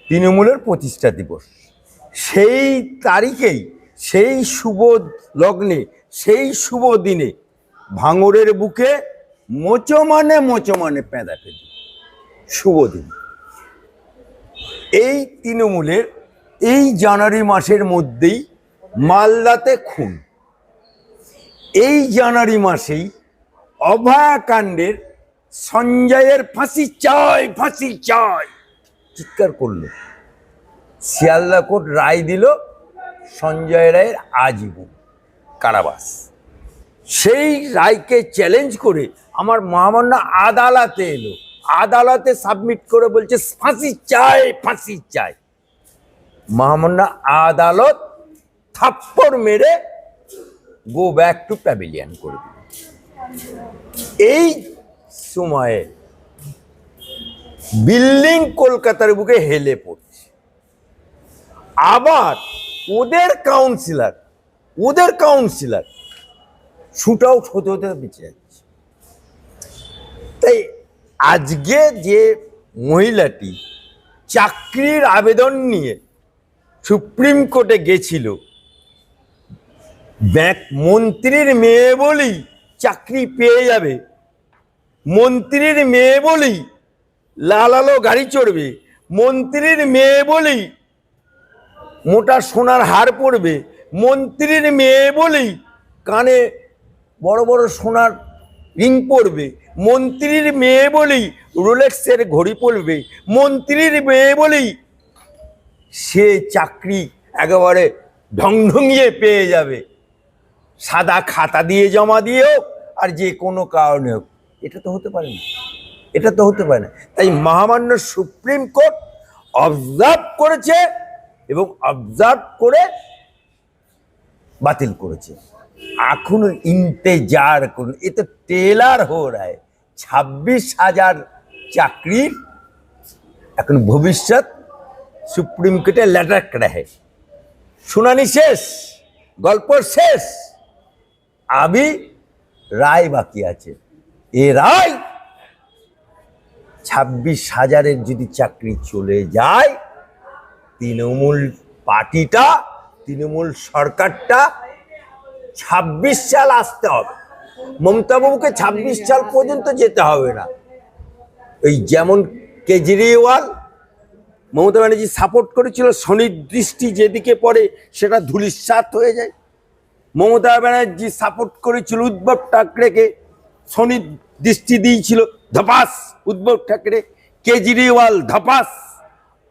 তৃণমূলের প্রতিষ্ঠা দিবস। সেই তারিখেই, সেই শুভ লগ্নে, সেই শুভ দিনে ভাঙড়ের বুকে মোচমানে মোচমানে পেঁদাপেঁদি শুভ দিন। এই তৃণমূলের এই জানুয়ারি মাসের মধ্যেই মালদাতে খুন। এই জানুয়ারি মাসেই অভয়াকাণ্ডের সঞ্জয়ের ফাঁসি চাই, ফাঁসি চাই চিৎকার করলো। শিয়ালদা কোর্ট রায় দিল সঞ্জয় রায়ের আজীবন কারাবাস। সেই রায়কে চ্যালেঞ্জ করে আমার মহামান্য আদালতে এলো, আদালতে সাবমিট করে বলছে ফাঁসি চাই, ফাঁসি চাই। মহামান্য আদালত থাপ্পড় মেরে গো ব্যাক টু প্যাভিলিয়ন করে দিল। এই সময়ে বিল্ডিং কলকাতার বুকে হেলে পড়ছে। আবার ওদের কাউন্সিলর শুট আউট হতে হতে বেঁচে যাচ্ছে। তাই আজকে যে মহিলাটি চাকরির আবেদন নিয়ে সুপ্রিম কোর্টে গেছিল, ব্যাংক মন্ত্রীর মেয়ে বলেই চাকরি পেয়ে যাবে, মন্ত্রীর মেয়ে বলেই লাল আলো গাড়ি চড়বে, মন্ত্রীর মেয়ে বলেই মোটা সোনার হার পরবে, মন্ত্রীর মেয়ে বলেই কানে বড় বড় সোনার রিং পরবে, মন্ত্রীর মেয়ে বলেই রোলেক্সের ঘড়ি পরবে, মন্ত্রীর মেয়ে বলেই সে চাকরি একেবারে ঢংঢঙিয়ে পেয়ে যাবে, সাদা খাতা দিয়ে জমা দিয়ে হোক আর যে কোনো কারণে হোক। এটা তো হতে পারে না, এটা তো হতে পারে না। তাই মহামান্য সুপ্রিম কোর্ট অবজার্ভ করেছে এবং অবজার্ভ করে বাতিল করেছে। এখন ইন্তেজার করুন, এ তো টেলার হো রায়। 26,000 চাকরির এখন ভবিষ্যৎ সুপ্রিম কোর্টে লটক রহে। শুনানি শেষ, গল্প শেষ, আমি রায় বাকি আছে। এ রায় 26,000-এর যদি চাকরি চলে যায়, তৃণমূল পার্টিটা, তৃণমূল সরকারটা 26 সাল আসতে হবে। মমতা বাবুকে 26 সাল পর্যন্ত যেতে হবে না। ওই যেমন কেজরিওয়াল মমতা ব্যানার্জি সাপোর্ট করেছিল, শনির দৃষ্টি যেদিকে পড়ে সেটা ধূলিসাৎ হয়ে যায়। মমতা ব্যানার্জি সাপোর্ট করেছিল উদ্ধব ঠাকরেকে, শনির দৃষ্টি দিয়েছিল, ধপাস উদ্ধব ঠাকরে। কেজরিওয়াল ধপাস